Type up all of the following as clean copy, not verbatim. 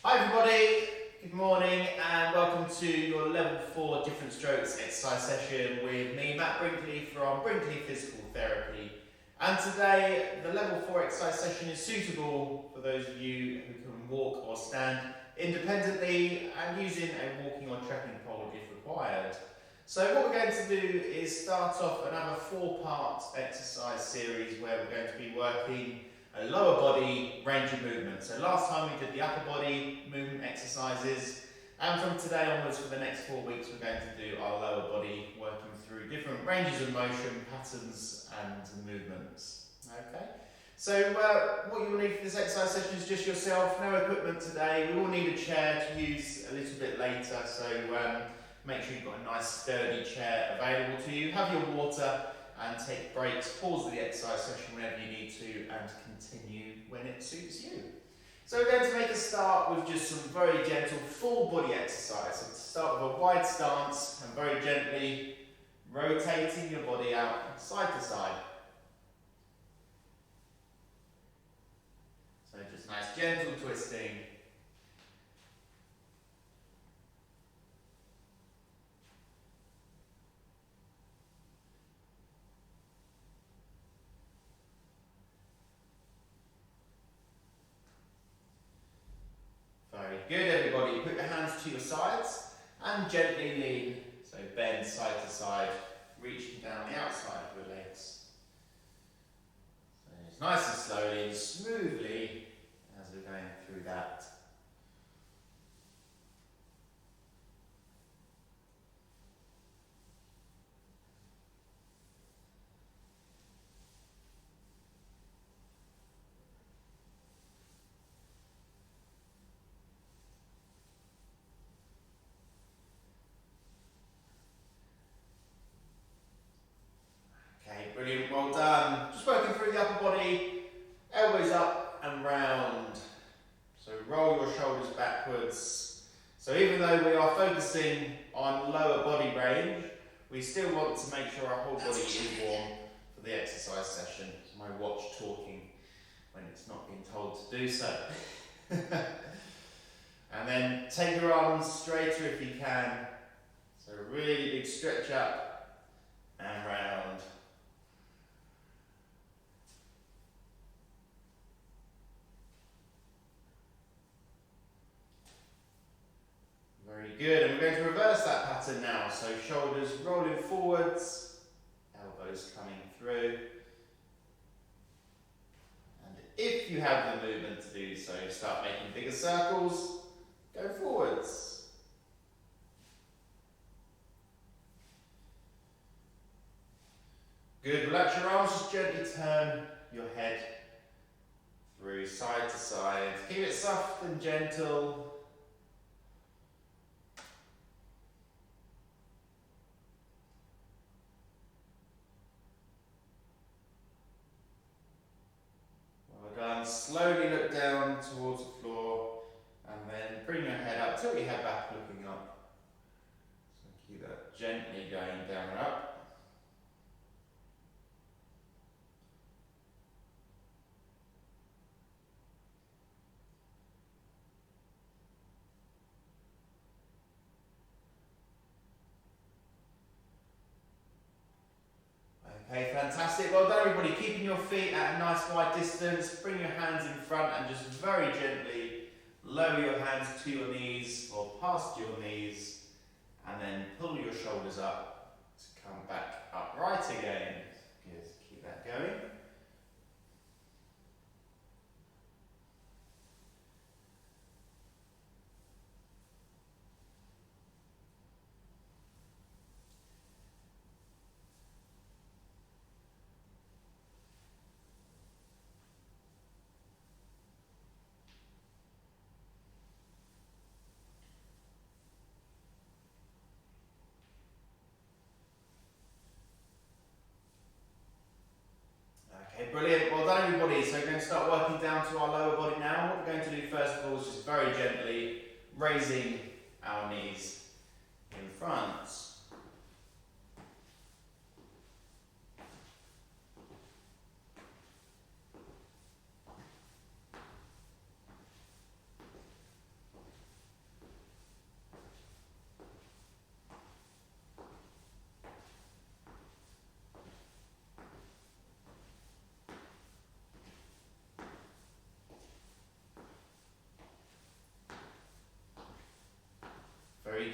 Hi everybody, good morning and welcome to your level 4 different strokes exercise session with me, Matt Brinkley from Brinkley Physical Therapy. And today the level 4 exercise session is suitable for those of you who can walk or stand independently and using a walking or trekking pole if required. So what we're going to do is start off another 4-part exercise series where we're going to be working a lower body range of movement. So last time we did the upper body movement exercises, and from today onwards for the next 4 weeks we're going to do our lower body, working through different ranges of motion, patterns and movements. Okay, so what you will need for this exercise session is just yourself, no equipment today. We will need a chair to use a little bit later, so make sure you've got a nice sturdy chair available to you. Have your water and take breaks, pause the exercise session whenever you need to and continue when it suits you. So we're going to make a start with just some very gentle full body exercise. So to start with a wide stance and very gently rotating your body out side to side. So just nice gentle twisting. Very good, everybody. Put your hands to your sides and gently lean. So bend side to side, reaching down the outside of your legs. So it's nice and slowly and smoothly as we're going through that. Okay, brilliant, well done. Just working through the upper body, elbows up and round. So roll your shoulders backwards. So even though we are focusing on lower body range, we still want to make sure our whole body is warm for the exercise session. It's my watch talking when it's not being told to do so. And then take your arms straighter if you can. So really big stretch up and round. Very good, and we're going to reverse that pattern now. So shoulders rolling forwards, elbows coming through. And if you have the movement to do so, start making bigger circles, go forwards. Good, relax your arms, just gently turn your head through side to side. Keep it soft and gentle. Slowly look down towards the floor and then bring your head up, tilt your head back looking up. So keep that gently going down and up. Okay, fantastic. Well done everybody. Keeping your feet at a nice wide distance. Bring your hands in front and just very gently lower your hands to your knees or past your knees and then pull your shoulders up to come back upright again. Good. Keep that going. Okay, brilliant. Well done everybody. So we're going to start working down to our lower body now. What we're going to do first of all is just very gently raising our knees in front.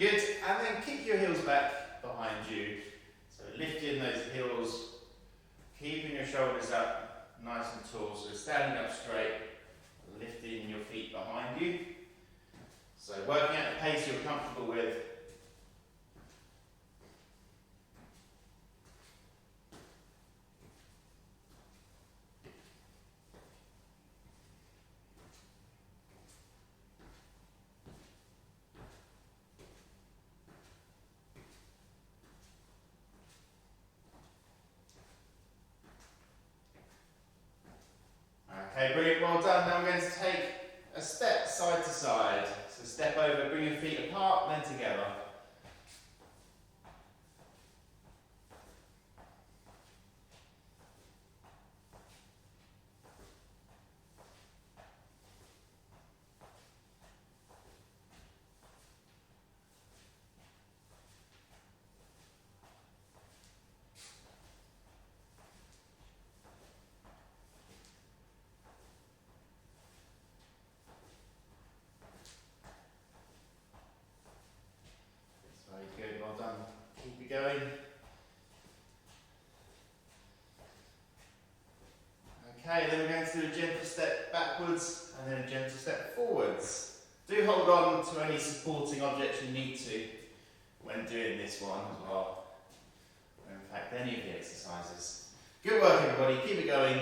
good. And then kick your heels back behind you. So lifting those heels, keeping your shoulders up nice and tall. So standing up straight, lifting your feet behind you. So working at the pace you're comfortable with. Okay, brilliant, well done. Now we're going to take a step side to side. So step over, bring your feet apart, then together. Very good, well done. Keep it going. Okay, then we're going to do a gentle step backwards and then a gentle step forwards. Do hold on to any supporting objects you need to when doing this one as well. Or in fact, any of the exercises. Good work, everybody. Keep it going.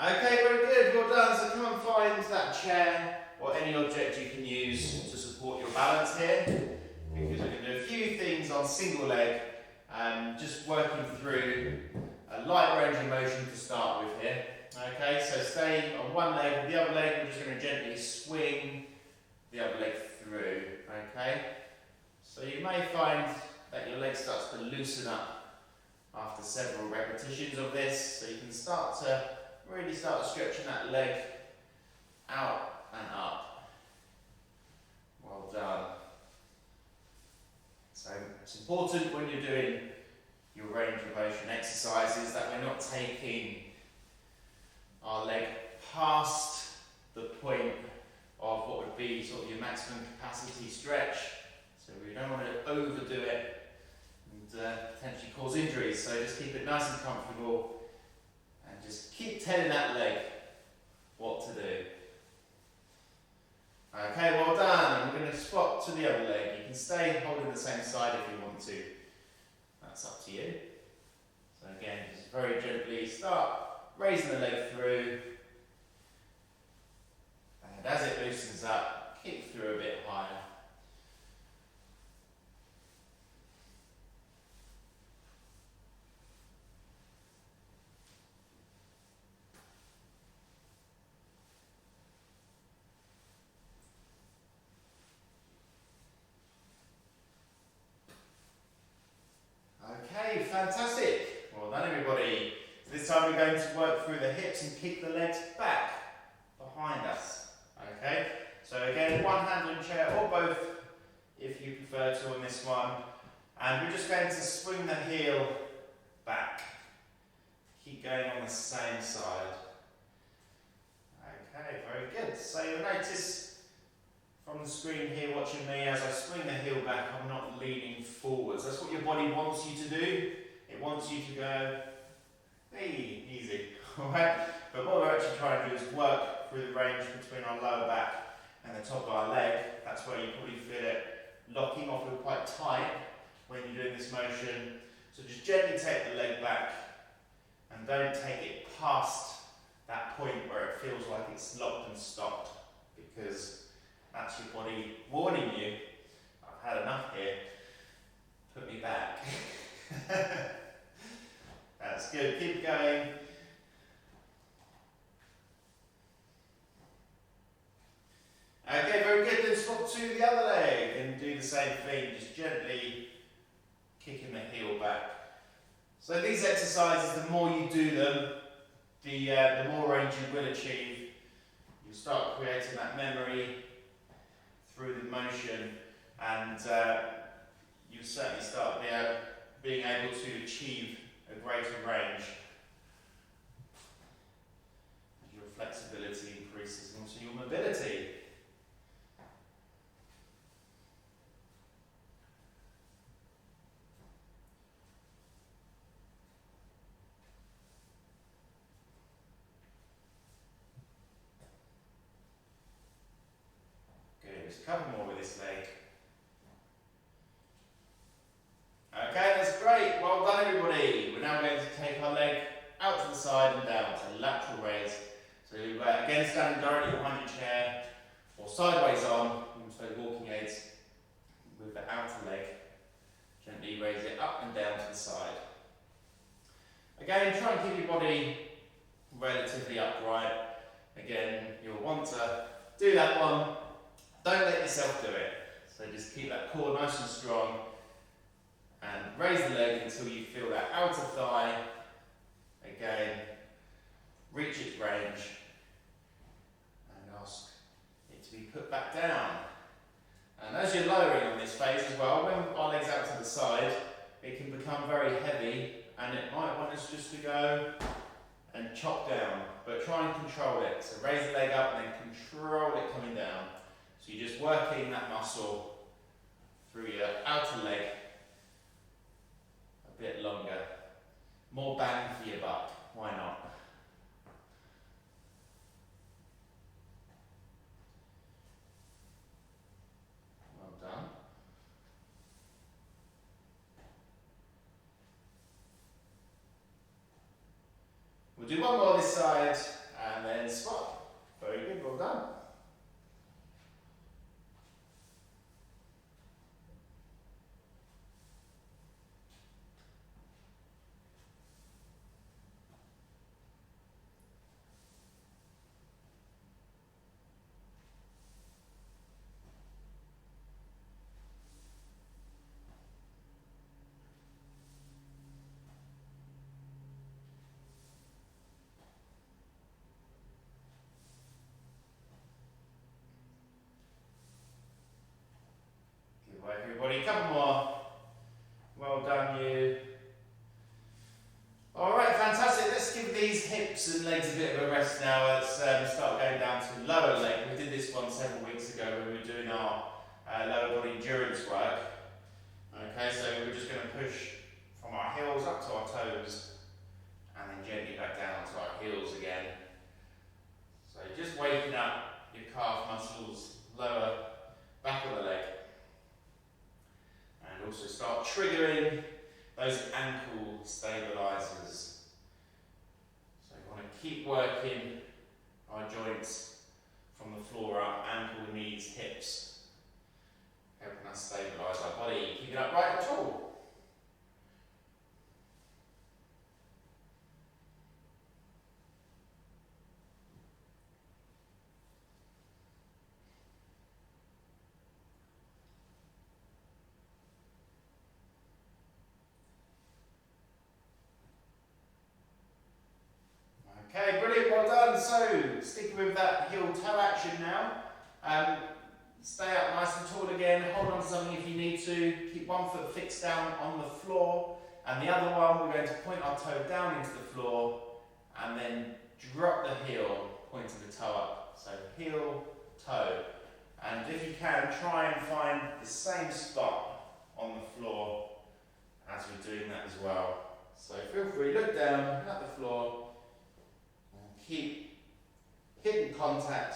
Okay, very good, well done. So come and find that chair or any object you can use to support your balance here, because we're going to do a few things on single leg, just working through a light range of motion to start with here. Okay, so stay on one leg, with the other leg we're just going to gently swing the other leg through. Okay, so you may find that your leg starts to loosen up after several repetitions of this, so you can really start stretching that leg out and up. Well done. So it's important when you're doing your range of motion exercises that we're not taking our leg past the point of what would be sort of your maximum capacity stretch. So we don't want to overdo it and potentially cause injuries. So just keep it nice and comfortable. And just keep telling that leg what to do. Okay, well done. We're going to swap to the other leg. You can stay holding the same side if you want to. That's up to you. So again, just very gently start raising the leg through. And as it loosens up, kick through a bit higher. Okay, fantastic. Well done, everybody. So this time we're going to work through the hips and kick the legs back behind us. Okay, so again, one hand on chair or both if you prefer to on this one. And we're just going to swing the heel back. Keep going on the same side. Okay, very good. So you'll notice from the screen here watching me, as I swing the heel back, I'm not leaning forwards. That's what your body wants you to do. It wants you to go, hey, easy, alright? But what we're actually trying to do is work through the range between our lower back and the top of our leg. That's where you probably feel it locking off quite tight when you're doing this motion. So just gently take the leg back and don't take it past that point where it feels like it's locked and stopped, because that's your body warning you, I've had enough here, put me back. That's good, keep going. Okay, very good, then swap to the other leg and do the same thing, just gently kicking the heel back. So these exercises, the more you do them, the more range you will achieve. You'll start creating that memory through the motion, and you'll certainly start being able to achieve a greater range. And your flexibility increases, and also your mobility. Just a couple more with this leg. Okay, that's great. Well done, everybody. We're now going to take our leg out to the side and down, so lateral raise. So again, standing directly behind your chair or sideways on, so walking aids with the outer leg. Gently raise it up and down to the side. Again, try and keep your body relatively upright. Again, you'll want to do that one. Don't let yourself do it. So just keep that core nice and strong and raise the leg until you feel that outer thigh, again, reach its range and ask it to be put back down. And as you're lowering on this phase as well, when our legs out to the side, it can become very heavy and it might want us just to go and chop down, but try and control it. So raise the leg up and then control it coming down. So you're just working that muscle through your outer leg a bit longer. More bang for your buck, why not? Well done. We'll do one more this side and then squat. Very good, well done. Everybody, a couple more. Well done, you. Alright, fantastic. Let's give these hips and legs a bit of a rest now. Let's start going down to lower leg. We did this one several weeks ago when we were doing our lower body endurance work. Okay, so we're just going to push from our heels up to our toes and then gently back down to our heels again. So just waking up your calf muscles, lower back of the leg. And also start triggering those ankle stabilizers. So we want to keep working our joints from the floor up, ankle, knees, hips, helping us stabilize our body, keep it upright and tall. Okay, brilliant, well done. So, sticking with that heel toe action now. Stay up nice and tall again, hold on to something if you need to. Keep one foot fixed down on the floor, and the other one we're going to point our toe down into the floor, and then drop the heel, pointing the toe up. So heel, toe. And if you can, try and find the same spot on the floor as we're doing that as well. So feel free, look down at the floor, keep hidden contact,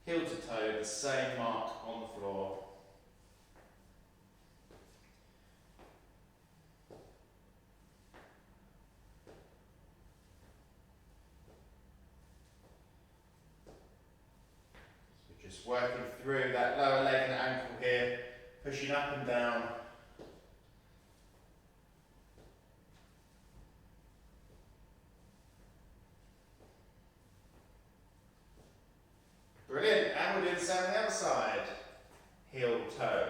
heel to toe, the same mark on the floor. So we're just working through that lower leg and ankle here, pushing up and down. Brilliant, and we'll do the same on the other side. Heel, toe.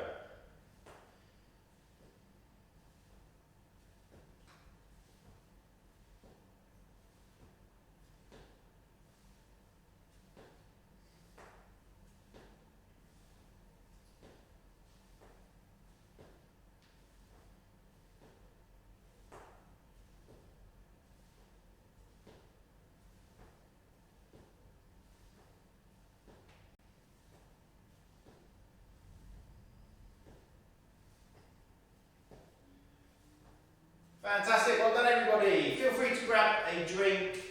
a drink.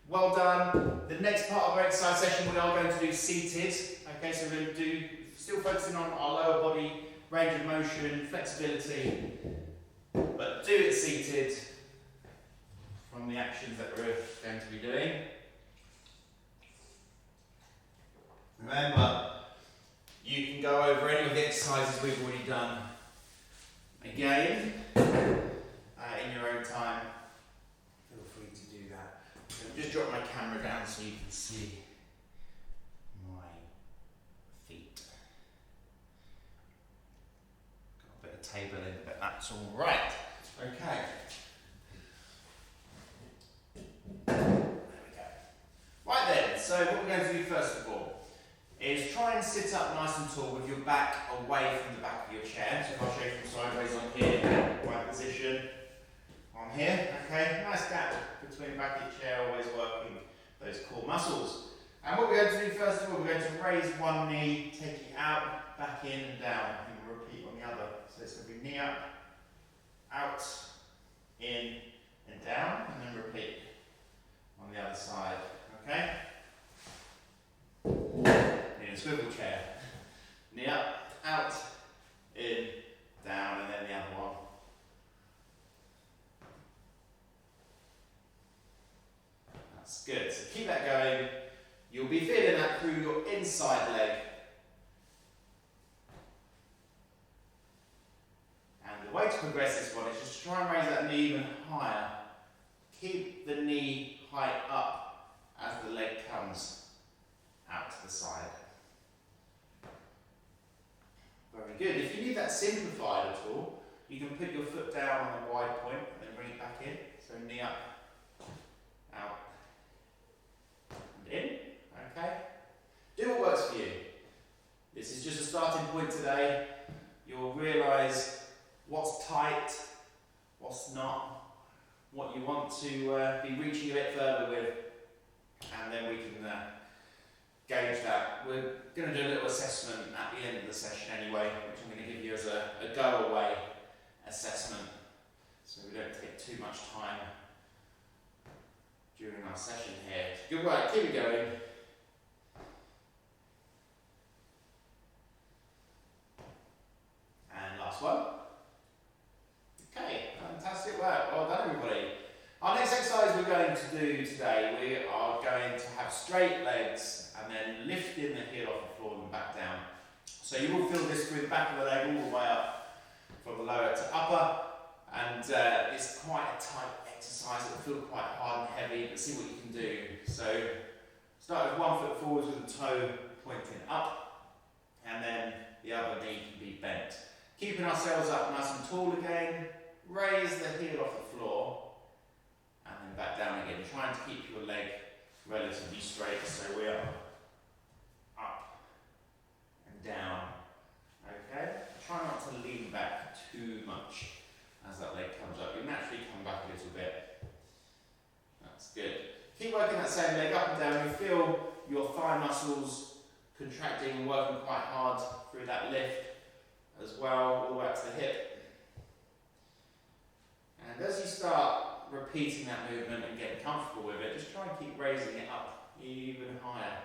Well done. The next part of our exercise session we are going to do seated. Okay, so we're going to do, still focusing on our lower body, range of motion, flexibility, but do it seated from the actions that we're going to be doing. Remember, you can go over any of the exercises we've already done again in your own time. Feel free to do that. I'll just drop my camera down so you can see my feet. Got a bit of table in, but that's all right. Okay. There we go. Right then, so what we're going to do first of all is try and sit up nice and tall with your back away from the back of your chair. So if I show you from sideways on here, right position, on here, okay, nice gap between the back of your chair, always working those core muscles. And what we're going to do first of all, we're going to raise one knee, take it out, back in and down, and repeat on the other. So it's going to be knee up, out, in and down, and then repeat on the other side, okay? In a swivel chair. Knee up, out, in, down, and then the other one. That's good. So keep that going. You'll be feeling that through your inside leg. And the way to progress this one is just to try and raise that knee even higher. Keep the knee height up as the leg comes out to the side. Very good. If you need that simplified at all, you can put your foot down on a wide point and then bring it back in. So knee up, out, and in. Okay? Do what works for you. This is just a starting point today. You'll realise what's tight, what's not, what you want to be reaching a bit further with, and then we can gauge that. We're going to do a little assessment at the end of the session anyway, which I'm going to give you as a go-away assessment, so we don't take too much time during our session here. Good work, keep it going. And last one. Okay, fantastic work, well done everybody. Our next exercise we're going to do today, we are going to have straight legs and then lifting the heel off the floor and back down. So you will feel this through the back of the leg all the way up, from the lower to upper, and it's quite a tight exercise. It'll feel quite hard and heavy, but see what you can do. So start with 1 foot forwards with the toe pointing up, and then the other knee can be bent. Keeping ourselves up nice and tall again, raise the heel off the floor, and then back down again, trying to keep your leg relatively straight, so we are up and down, okay? Try not to lean back too much as that leg comes up. You naturally come back a little bit. That's good. Keep working that same leg up and down. You feel your thigh muscles contracting and working quite hard through that lift as well, all the way up to the hip. And as you start repeating that movement and getting comfortable with it, just try and keep raising it up even higher.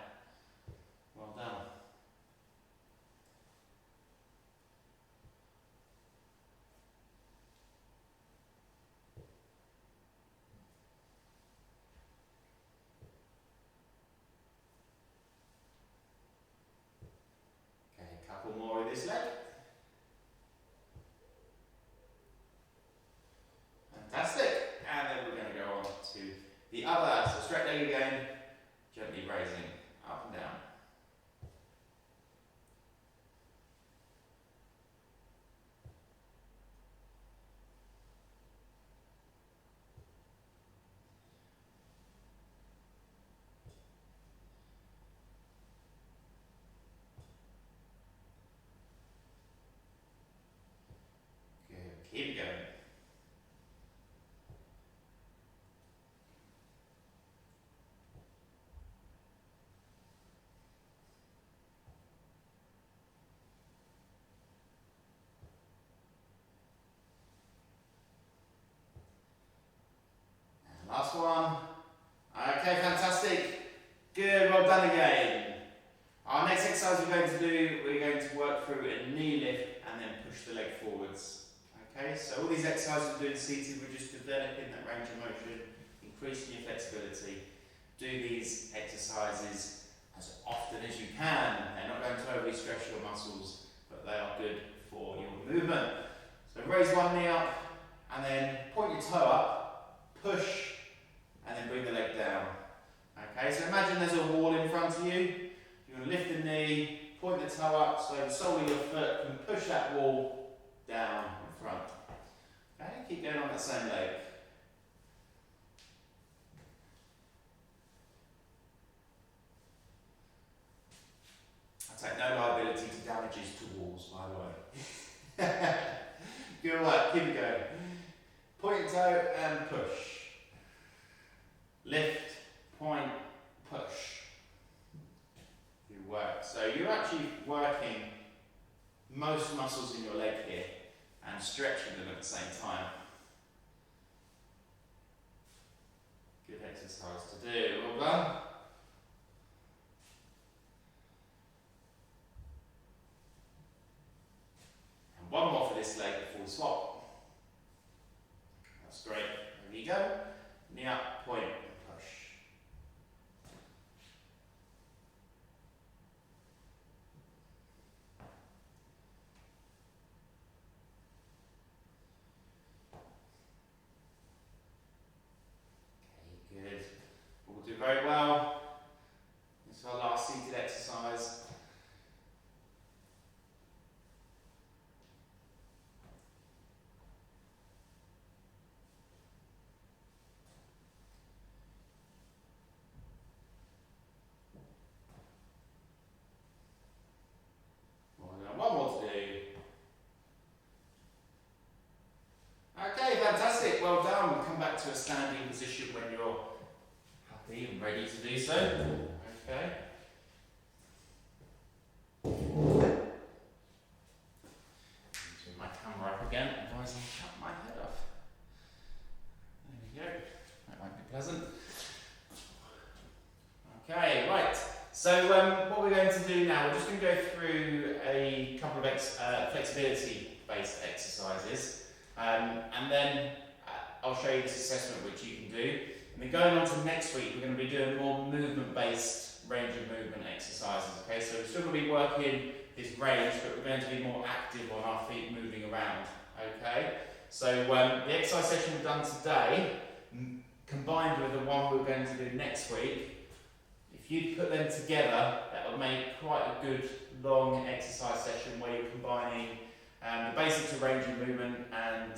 Well done. Okay, a couple more with this leg. Fantastic. And then we're going to go on to the other. So straight leg again, gently raising up and down. Good. Keep going. Last one. push the leg forwards. Okay, so all these exercises we're doing seated, we're just developing that range of motion, increasing your flexibility. Do these exercises as often as you can. They're not going to overly stress your muscles, but they are good for your movement. So raise one knee up, and then point your toe up, push, and then bring the leg down. Okay, so imagine there's a wall in front of you. You're going to lift the knee, point the toe up, so the sole of your foot can push that wall down in front. Okay, keep going on that same leg. I take no liability to damages to walls, by the way. Good work, keep it going. Point your toe and push. Lift, point, push. Good work. So you're actually working most muscles in your leg here and stretching them at the same time. Good exercise to do. Well done. And one more for this leg before we swap. That's great. There you go. Knee up, point, and push. Okay, good. We'll do very well. This is our last seated exercise. One more to do. Okay, fantastic. Well done. We'll come back to a standing position when you're happy and ready to do so. Okay. Turn my camera up again, otherwise I'll cut my head off. There we go. That might be pleasant. Okay, right. So what we're going to do now, we're just going to go through a couple of flexibility-based exercises, and then I'll show you this assessment which you can do. And then going on to next week, we're going to be doing more movement-based range of movement exercises. Okay, so we're still going to be working this range, but we're going to be more active on our feet moving around. Okay, so the exercise session we've done today, combined with the one we're going to do next week, if you put them together, that will make quite a good long exercise session where you're combining the basics of range of movement and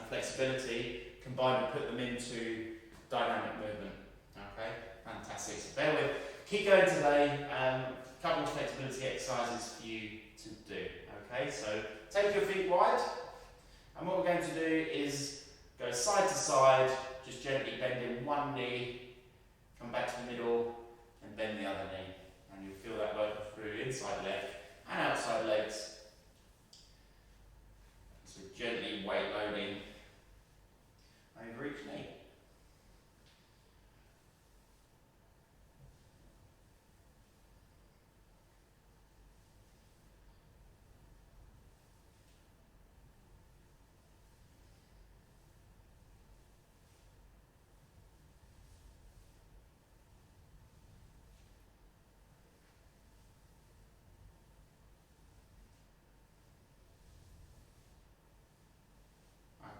flexibility, combined and put them into dynamic movement. Okay, fantastic. So bear with. Keep going today. A couple of flexibility exercises for you to do. Okay, so take your feet wide, and what we're going to do is go side to side, just gently bending one knee. Come back to the middle and bend the other knee, and you'll feel that working through inside leg and outside legs. So gently weight loading over each knee.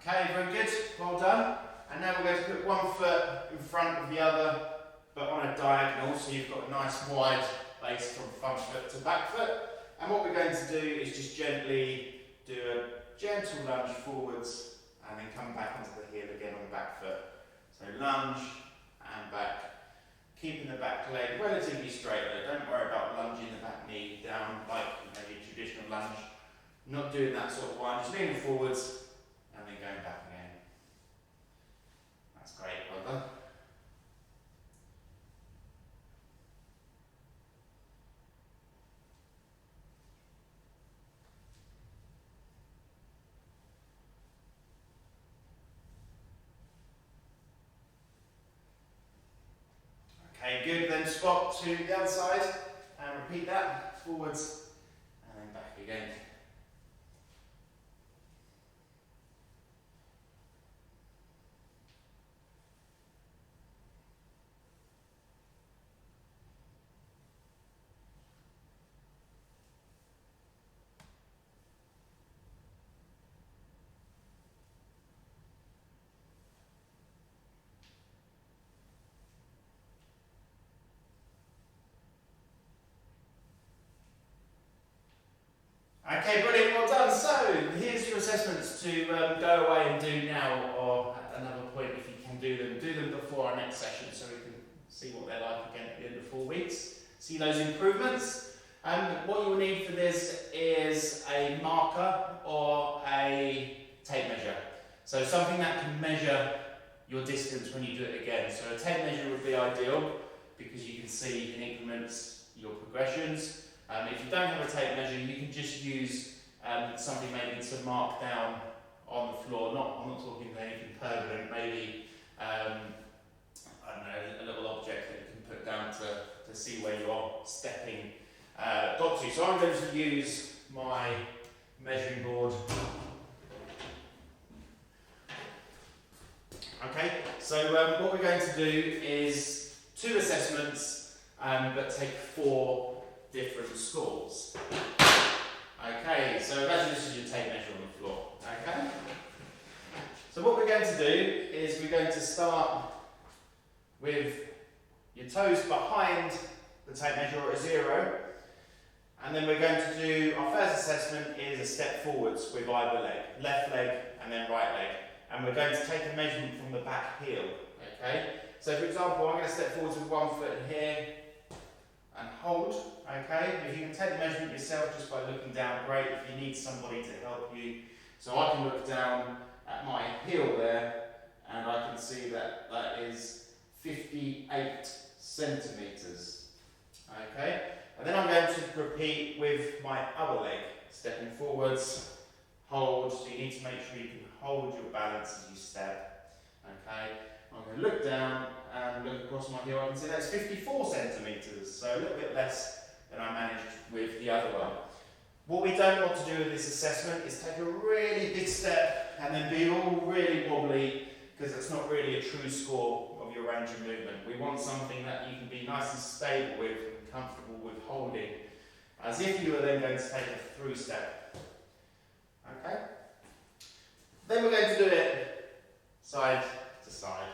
Okay, very good, well done. And now we're going to put one foot in front of the other, but on a diagonal, so you've got a nice wide base from front foot to back foot. And what we're going to do is just gently do a gentle lunge forwards, and then come back onto the heel again on the back foot. So lunge and back, keeping the back leg relatively straight though. Don't worry about lunging the back knee down like maybe a traditional lunge. Not doing that sort of one, just leaning forwards, and then going back again. That's great, well done. Okay, good, then swap to the other side and repeat that, forwards and then back again. assessments to go away and do now, or at another point if you can do them before our next session so we can see what they're like again at the end of 4 weeks. See those improvements. And what you'll need for this is a marker or a tape measure. So something that can measure your distance when you do it again. So a tape measure would be ideal because you can see in increments your progressions. If you don't have a tape measure, you can just use something maybe to mark down on the floor. I'm not talking about anything permanent, maybe I don't know, a little object that you can put down to see where you're stepping got to. So I'm going to use my measuring board. Okay, so what we're going to do is 2 assessments but take 4 different scores. Okay, so imagine this is your tape measure on the floor. Okay? So what we're going to do is we're going to start with your toes behind the tape measure at a 0, and then we're going to do, our first assessment is a step forwards with either leg, left leg and then right leg, and we're going to take a measurement from the back heel. Okay? So for example, I'm going to step forwards with 1 foot here and hold. Okay? If you can take the measurement yourself just by looking down, great. If you need somebody to help you, so I can look down at my heel there and I can see that that is 58 centimetres. Okay? And then I'm going to repeat with my other leg, stepping forwards, hold. So you need to make sure you can hold your balance as you step. Okay? I'm going to look down and look across my heel. I can see that's 54 centimetres, so a little bit less than I managed with the other one. What we don't want to do with this assessment is take a really big step and then be all really wobbly, because that's not really a true score of your range of movement. We want something that you can be nice and stable with and comfortable with holding, as if you were then going to take a through step. Okay? Then we're going to do it side to side.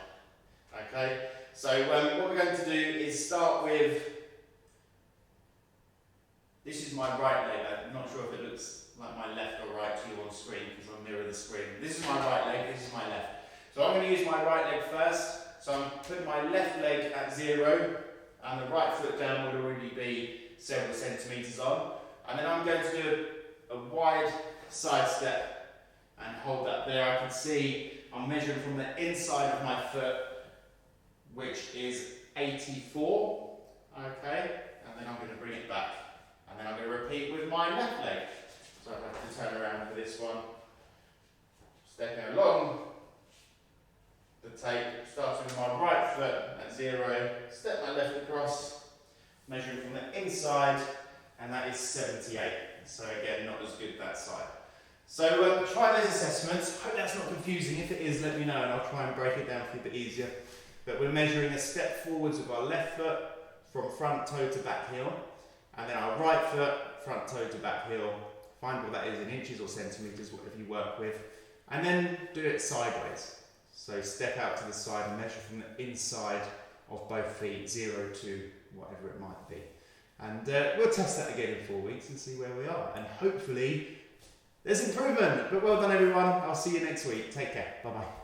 Okay? So what we're going to do is start with, this is my right leg. I'm not sure if it looks like my left or right to you on screen because I'll mirror the screen. This is my right leg, this is my left. So I'm going to use my right leg first. So I'm putting my left leg at 0 and the right foot down would already be several centimetres on. And then I'm going to do a wide side step and hold that there. I can see I'm measuring from the inside of my foot, which is 84. Okay, and then I'm going to bring it back. And then I'm going to repeat with my left leg. So I have to turn around for this one. Stepping along the tape, starting with my right foot at 0, step my left across, measuring from the inside, and that is 78. So again, not as good that side. So try those assessments. Hope that's not confusing. If it is, let me know and I'll try and break it down for you a bit easier. But we're measuring a step forwards with our left foot from front toe to back heel, and then our right foot front toe to back heel. Find what that is in inches or centimetres, whatever you work with, and then do it sideways. So step out to the side and measure from the inside of both feet, 0 to whatever it might be. And we'll test that again in 4 weeks and see where we are. And hopefully there's improvement. But well done everyone. I'll see you next week. Take care. Bye bye.